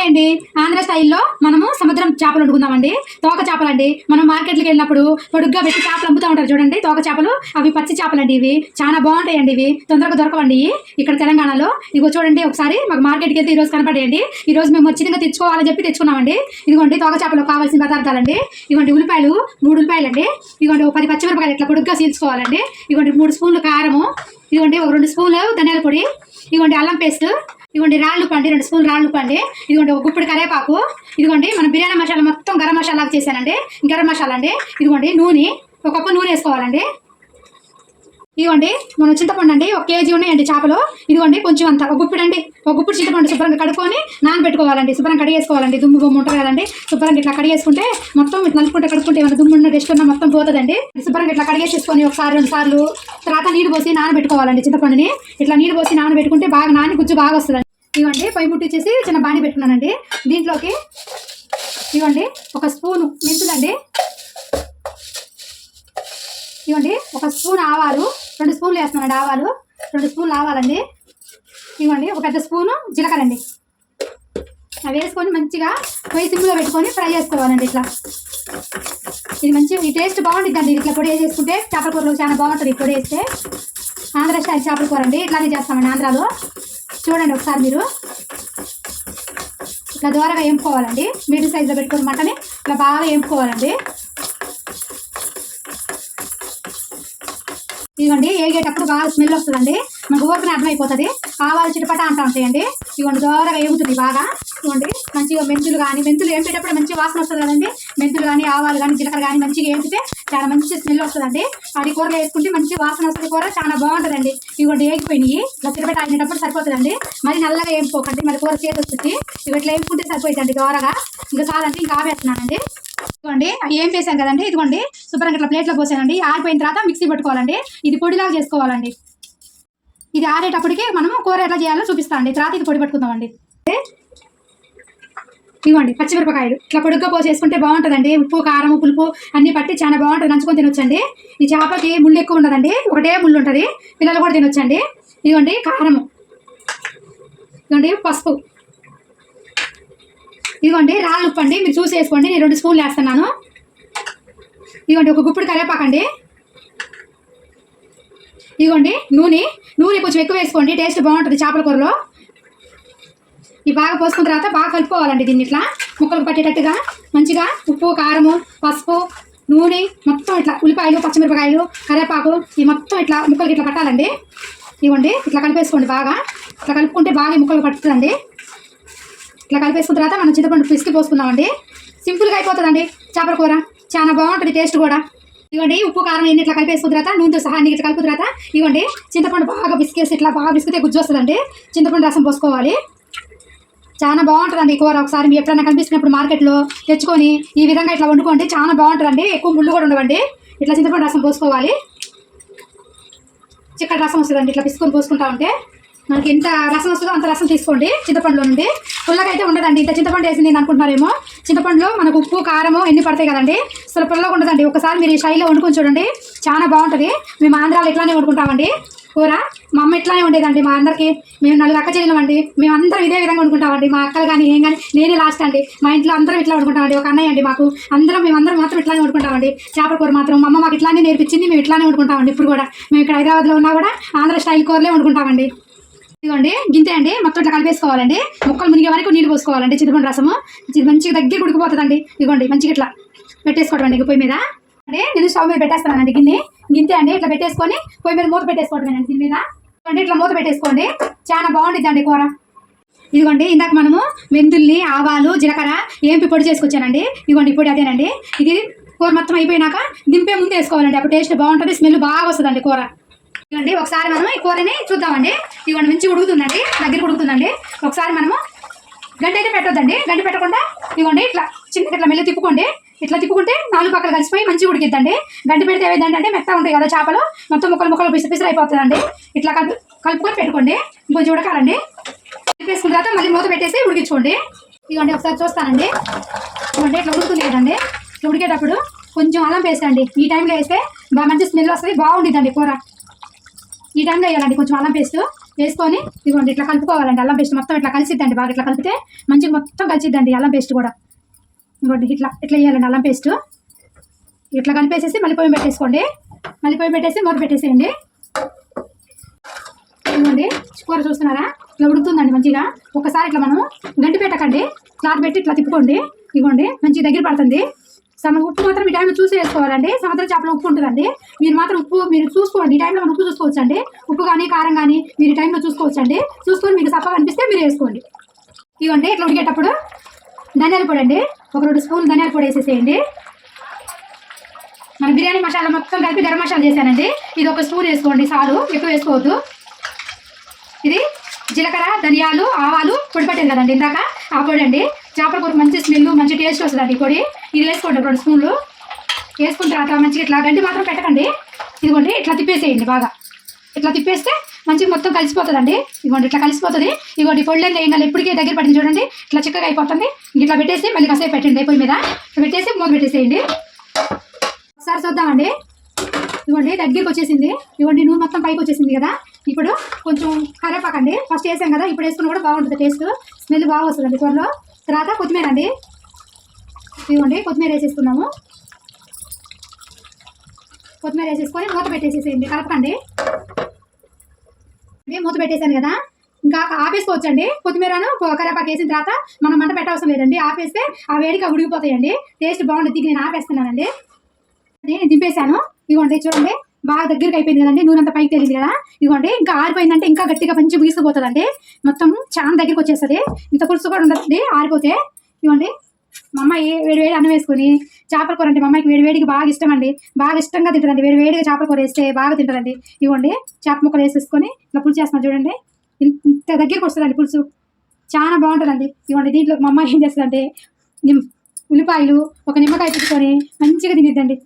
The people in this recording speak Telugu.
హాయ్ అండి. ఆంధ్ర స్టైల్లో మనము సముద్రం చేపలు వండుకుందామండి. తోక చేపలండి. మనం మార్కెట్కి వెళ్ళినప్పుడు పొడుగ్గా పెట్టి చేపలు అమ్ముతూ ఉంటారు చూడండి, తోక చేపలు. అవి పచ్చి చేపలండి. ఇవి చాలా బాగుంటాయండి. ఇవి తొందరగా దొరకవండి ఇక్కడ తెలంగాణలో. ఇగో చూడండి, ఒకసారి మాకు మార్కెట్కి వెళ్తే ఈరోజు కనపడేయండి. ఈరోజు మేము ఖచ్చితంగా తెచ్చుకోవాలని చెప్పి తెచ్చుకున్నామండి. ఇదిగోండి తోక చేపలు కావాల్సిన పదార్థాలండి. ఇదిగోండి ఉల్లిపాయలు 3 ఉల్లిపాయలు అండి. ఇదిగోండి 10 పచ్చిమిరపకాయలు ఇట్లా పొడుగ్గా చీల్చుకోవాలండి. ఇదిగోండి 3 స్పూన్లు కారము. ఇదిగోండి 2 స్పూన్లు ధనియాల పొడి. ఇదిగోండి అల్లం పేస్ట్. ఇదిగోండి రాళ్ళు పండి 2 స్పూన్లు రాళ్ళు పండి. ఇదిగోండి 1 గుప్పిడి కరేపాకు. ఇదిగోండి మనం బిర్యానీ మసాలా మొత్తం గరం మసాలాగా చేశానండి, గరం మసాలా అండి. ఇదిగోండి నూనె, 1 కప్పు నూనె వేసుకోవాలండి. ఇదిగోండి మనం చింతపండు అండి, 1 కేజీ ఉన్నాయండి చేపలు. ఇదిగోండి కొంచెం అంత 1 గుప్పిడి అండి, 1 గుప్పిడి చింతపండు శుభ్రంగా కడుక్కొని నానబెట్టుకోవాలండి. శుభ్రంగా కడిగేసుకోవాలండి. దుమ్ము బొమ్మ ఉంటుంది కదండి, శుభ్రంగా ఇట్లా కడిగేసుకుంటే మొత్తం ఇట్లా నలుపుకుంటే కడుక్కుంటే ఏమైనా దుమ్ము ఉన్న డస్ట్ ఉన్న మొత్తం పోతుందండి. శుభ్రంగా ఇట్లా కడిగేసేసుకొని 1-2 సార్లు తర్వాత నీళ్ళు పోసి నానబెట్టుకోవాలండి. చింతపండుని ఇట్లా నీళ్ళు పోసి నానబెట్టుకుంటే బాగా నాని గుజ్జు బాగా వస్తుందండి. ఇవ్వండి పొయ్యి ముట్టించేసి చిన్న బాండి పెట్టుకున్నానండి. దీంట్లోకి ఇవ్వండి 1 స్పూను మెంతులండి. ఇవ్వండి 1 స్పూన్ ఆవాలు, 2 స్పూన్లు వేస్తున్నానండి ఆవాలు, 2 స్పూన్లు ఆవాలండి. ఇవ్వండి 1 పెద్ద స్పూను జీలకర్ర అండి. అవి వేసుకొని మంచిగా పొయ్యి సిమ్లో పెట్టుకొని ఫ్రై చేసుకోవాలండి. ఇట్లా ఇది మంచి ఈ టేస్ట్ బాగుంటుందండి. ఇట్లా పొడి వేసుకుంటే చేపల కూరలో చాలా బాగుంటుంది. పొడి వేస్తే ఆంధ్ర స్టైల్ చేపల కూర అండి. ఇట్లానే చేస్తామండి ఆంధ్రాలో. చూడండి ఒకసారి మీరు ఇట్లా దూరగా వేపుకోవాలండి. మీడియం సైజులో పెట్టుకుని మటని ఇట్లా బాగా వేపుకోవాలండి. ఇదిగోండి వేగేటప్పుడు బాగా స్మెల్ వస్తుందండి, మనకు ఊరికనే అర్థమైపోతుంది. ఆవాలు చిటపట అంటూ ఉంటాయండి. ఇవ్వండి దూరగా వేగుతుంది బాగా. ఇవ్వండి మంచిగా మెంతులు కానీ, మెంతులు వేపేటప్పుడు మంచి వాసన వస్తుంది కదండి. మెంతులు కానీ ఆవాలు కానీ జీలకర్ర కానీ మంచిగా వేపితే చాలా మంచి స్మెల్ వస్తుందండి. అది కూరలో వేసుకుంటే మంచి వాసన వస్తుంది. కూర చాలా బాగుంటుందండి. ఇవ్వండి వేగిపోయినాయి. ఇట్లా చిటపట ఆగినప్పుడు సరిపోతుందండి. మరి నల్లగా వేపుకోకండి, మరి కూర చేతి వస్తుంది. ఇవి ఇట్లా వేపుకుంటే సరిపోతుందండి దూరగా. ఇంకా చాలంటే ఇంకా ఆపేస్తున్నానండి. ఇదిగోండి ఏం చేశాను కదండి. ఇదిగోండి శుభ్రంగా ఇట్లా ప్లేట్లో పోసానండి. ఆరిపోయిన తర్వాత మిక్సీ పెట్టుకోవాలండి. ఇది పొడిలాగా చేసుకోవాలండి. ఇది ఆరేటప్పటికి మనము కూర ఎట్లా చేయాలో చూపిస్తామండి. తర్వాత ఇది పొడి పెట్టుకుందామండి. ఇవ్వండి పచ్చిమిరపకాయలు ఇట్లా పొడుగ్గా పోసేసుకుంటే బాగుంటుందండి. ఉప్పు కారం పులుపు అన్ని పట్టి చాలా బాగుంటుంది. నంచుకొని తినొచ్చండి. ఈ చేపకి ముళ్ళు ఎక్కువ ఉండదండి, ఒకటే ముళ్ళు ఉంటుంది. పిల్లలు కూడా తినొచ్చండి. ఇదిగోండి కారము, ఇదిగోండి పసుపు, ఇదిగోండి రాళ్ళు ఉప్పు అండి. మీరు చూసి వేసుకోండి. నేను 2 స్పూన్లు వేస్తున్నాను. ఇదిగోండి 1 గుప్పిడి కరివేపాకండి. ఇదిగోండి నూనె కొంచెం ఎక్కువ వేసుకోండి, టేస్ట్ బాగుంటుంది చేపల కూరలో. ఇవి బాగా పోసుకున్న తర్వాత బాగా కలుపుకోవాలండి. దీన్ని ఇట్లా ముక్కలకు పట్టేటట్టుగా మంచిగా ఉప్పు కారము పసుపు నూనె మొత్తం ఇట్లా ఉల్లిపాయలు పచ్చిమిరపకాయలు కరివేపాకు ఈ మొత్తం ఇట్లా ముక్కలకి ఇట్లా పట్టాలండి. ఇవ్వండి ఇట్లా కలిపేసుకోండి. బాగా ఇట్లా కలుపుకుంటే బాగా ముక్కలు పట్టుతుందండి. ఇట్లా కలిపేసుకున్న తర్వాత మనం చింతపండు పిసికి పోసుకుందామండి. సింపుల్గా అయిపోతుందండి చేపల కూర, చాలా బాగుంటుంది టేస్ట్ కూడా. ఇవ్వండి ఉప్పు కారం ఎన్ని ఇట్లా కలిపేసుకున్న తర్వాత నూనెతో సహా అన్ని ఇట్లా కలుపుకున్న తర్వాత ఇవ్వండి చింతపండు బాగా బిసికేసి ఇట్లా బాగా బిసికితే గుజ్జు వస్తుందండి. చింతపండు రసం పోసుకోవాలి. చాలా బాగుంటుందండి కూర. ఒకసారి మీరు ఎప్పుడైనా కనిపిస్తున్నప్పుడు మార్కెట్లో తెచ్చుకొని ఈ విధంగా ఇట్లా వండుకోండి, చాలా బాగుంటుందండి. ఎక్కువ ముళ్ళు కూడా ఉండవండి. ఇట్లా చింతపండు రసం పోసుకోవాలి. చిక్కటి రసం వస్తుందండి. ఇట్లా పిసుకొని పోసుకుంటా ఉంటే మనకి ఎంత రసం వస్తుందో అంత రసం తీసుకోండి చింతపండులో నుండి. పుల్లగా అయితే ఉండదండి. ఇంత చింతపండు వేసి నేను అనుకుంటున్నారేమో. చింతపండులో మనకు ఉప్పు కారము ఎన్ని పడతాయి కదండి, అసలు పుల్లగా ఉండదండి. ఒకసారి మీరు ఈ స్టైల్లో వండుకొని చూడండి, చాలా బాగుంటుంది. మేము ఆంధ్రాలో ఇట్లానే వండుకుంటామండి కూర. మా అమ్మ ఇట్లానే ఉండేదండి. మా అందరికీ మేము 4 అక్క చెల్లెలమండి. మేము అందరం ఇదే విధంగా వండుకుంటామండి. మా అక్కలు కానీ ఏం కానీ నేనే లాస్ట్ అండి. మా ఇంట్లో అందరం ఇట్లా వండుకుంటామండి. ఒక అన్నయ్య అండి మాకు. మేమందరం మాత్రం ఇట్లానే వండుకుంటామండి. చేపల కూర మాత్రం మా అమ్మ మాకు ఇట్లానే నేర్పించింది. మేము ఇట్లానే వండుకుంటామండి. ఇప్పుడు కూడా మేము ఇక్కడ హైదరాబాద్లో ఉన్నా కూడా ఆంధ్ర స్టైల్ కూరలే వండుకుంటామండి. ఇదిగోండి గింతే అండి. మొత్తం ఇట్లా కలిపేసుకోవాలండి. ముక్కలు మునిగే వరకు నీళ్ళు పోసుకోవాలండి. చింతపండు రసము మంచిగా దగ్గర ఉడికిపోతుందండి. ఇదిగోండి మంచిగా ఇట్లా పెట్టేసుకోవడం అండి పొయ్యి మీద. అంటే నేను స్టవ్ మీద పెట్టేస్తానండి. గింతే అండి. ఇట్లా పెట్టేసుకొని పొయ్యి మీద మూత పెట్టేసుకోవడమేనండి. దీని మీద అంటే ఇట్లా మూత పెట్టేసుకోండి, చాలా బాగుంటుందండి కూర. ఇదిగోండి ఇందాక మనము మెంతుల్ని ఆవాలు జీలకర్ర ఏంపి పొడి చేసుకొచ్చానండి. ఇదిగోండి పొడి అదేనండి. ఇది కూర మొత్తం అయిపోయినాక దింపే ముందు వేసుకోవాలండి. అప్పుడు టేస్ట్ బాగుంటుంది, స్మెల్ బాగా వస్తుందండి కూర. ఇవ్వండి ఒకసారి మనం ఈ కూరని చూద్దామండి. ఇవ్వండి మంచిగా ఉడుకుతుందండి, దగ్గర ఉడుకుతుందండి. ఒకసారి మనము గంట అయితే పెట్టొద్దండి. గంట పెట్టకుండా ఇవ్వండి ఇట్లా చిన్నగా ఇట్లా మెల్లి తిప్పుకోండి. ఇట్లా తిప్పుకుంటే 4 పక్కలు కలిసిపోయి మంచిగా ఉడికిద్దండి. గంట పెడితే ఏమైందంటే మెత్తగా ఉంటాయి కదా చేపలు, మొత్తం ముక్కలు పిసిపిసలు అయిపోతుందండి. ఇట్లా కలుపుకొని పెట్టుకోండి. ఇంకొంచెం ఉడకాలండి. తిప్పేసుకున్న తర్వాత మళ్ళీ మూత పెట్టేసి ఉడికించుకోండి. ఇవ్వండి ఒకసారి చూస్తానండి. ఇవ్వండి ఇట్లా ఉడుకుతుంది కదండి. ఇట్లా ఉడికేటప్పుడు కొంచెం అల్లం పేస్ట్ అండి. ఈ టైంలో వేస్తే బాగా మంచి స్మెల్ వస్తుంది, బాగుంటుందండి కూర. ఈ టైంలో వేయాలండి కొంచెం అల్లం పేస్ట్. వేసుకొని ఇదిగోండి ఇట్లా కలుపుకోవాలండి. అల్లం పేస్ట్ మొత్తం ఇట్లా కలిసిద్దండి. బాగా ఇట్లా కలిపితే మంచిగా మొత్తం కలిసిద్దండి అల్లం పేస్ట్ కూడా. ఇదిగోండి ఇట్లా ఇట్లా వేయాలండి అల్లం పేస్ట్. ఇట్లా కలిపేసేసి మళ్ళీ పొయ్యి పెట్టేసుకోండి. మళ్ళీ పొయ్యి పెట్టేసి మూత పెట్టేసేయండి. ఇదిగోండి కూర చూస్తున్నారా ఇట్లా ఉడుకుతుందండి మంచిగా. ఒకసారి ఇట్లా మనం గంటి పెట్టకండి, క్లాత్ పెట్టి ఇట్లా తిప్పుకోండి. ఇదిగోండి మంచిగా దగ్గర పడుతుంది. ఉప్పు మాత్రం ఈ టైంలో చూసి వేసుకోవాలండి. సముద్ర చేపలో ఉప్పు ఉంటుందండి. మీరు మాత్రం ఉప్పు మీరు చూసుకోండి. ఈ టైంలో మనం ఉప్పు చూసుకోవచ్చండి. ఉప్పు కానీ కారం కానీ మీరు ఈ టైంలో చూసుకోవచ్చండి. చూసుకొని మీకు సప్పగా అనిపిస్తే మీరు వేసుకోండి. ఇవ్వండి ఇట్లా ఉడికేటప్పుడు ధనియాల పొడి అండి, ఒక 2 స్పూన్లు ధనియాల పొడి వేసేసేయండి. మన బిర్యానీ మసాలా మొత్తం కలిపి గరం మసాలా చేశానండి. ఇది 1 స్పూన్ వేసుకోండి చాలు, ఎక్కువ వేసుకోవద్దు. ఇది జీలకర్ర ధనియాలు ఆవాలు పొడి పట్టాను కదండి ఇందాక, ఆ పొడి అండి. చేపల కూర మంచి స్మెల్ మంచి టేస్ట్ వస్తుందండి ఈ పొడి. ఇది వేసుకోండి 2 స్పూన్లు. వేసుకున్న తర్వాత మంచిగా ఇట్లా గంటి మాత్రం పెట్టకండి. ఇదిగోండి ఇట్లా తిప్పేసేయండి. బాగా ఇట్లా తిప్పేస్తే మంచిగా మొత్తం కలిసిపోతుందండి. ఇదిగోండి ఇట్లా కలిసిపోతుంది. ఇదిగోండి పొడిలేని వేయండి, ఎప్పటికే దగ్గర పడింది చూడండి, ఇట్లా చిక్కగా అయిపోతుంది. ఇట్లా పెట్టేసి మళ్ళీ కాసేపు పెట్టండి పొయ్యి మీద. పెట్టేసి మూత పెట్టేసేయండి. ఒకసారి చూద్దామండి. ఇదిగోండి దగ్గరికి వచ్చేసింది. ఇదిగోండి నూనె మొత్తం పైకి వచ్చేసింది కదా. ఇప్పుడు కొంచెం కరివేపాకండి, ఫస్ట్ వేసాం కదా, ఇప్పుడు వేసుకుని కూడా బాగుంటుంది. టేస్ట్ స్మెల్ బాగా వస్తుందండి కూరలో. తర్వాత కొత్తిమీర అండి. ఇదిగోండి కొత్తిమీర వేసేసుకున్నాము. కొత్తిమీర వేసేసుకొని మూత పెట్టేసేసేయండి, కలపకండి. మూత పెట్టేసాను కదా, ఇంకా ఆపేసుకోవచ్చండి. కొత్తిమీరను కరివేపాకు వేసిన తర్వాత మనం మంట పెట్టవసరం లేదండి. ఆపేస్తే ఆ వేడిగా ఉడికిపోతాయండి. టేస్ట్ బాగుంటుంది. నేను ఆపేస్తున్నానండి. నేను దింపేశాను. ఇదిగోండి చూడండి బాగా దగ్గరికి అయిపోయింది కదండి. నూనె అంతా పైకి తెలియదు కదా. ఇదిగోండి ఇంకా ఆరిపోయిందంటే ఇంకా గట్టిగా మంచి వీసిపోతుందండి. మొత్తం చాలా దగ్గరికి వచ్చేస్తుంది. ఇంత పులుసు కూడా ఉండదండి ఆరిపోతే. ఇదిగోండి మా అమ్మాయి వేడి అన్నం వేసుకుని చేపల కూర అంటే మా అమ్మాయికి వేడికి బాగా ఇష్టం అండి. బాగా ఇష్టంగా తింటుందండి. వేడిగా చేపల కూర వేస్తే బాగా తింటుందండి. ఇదిగోండి చేప ముక్కలు వేసేసుకొని ఇట్లా పులుసు చేస్తున్నాను చూడండి. ఇంత దగ్గరికి వస్తుందండి పులుసు, చాలా బాగుంటుందండి. ఇదిగోండి దీంట్లో మా అమ్మాయి ఏం చేస్తుందంటే ఉల్లిపాయలు 1 నిమ్మకాయ పెట్టుకొని మంచిగా తినిద్దండి.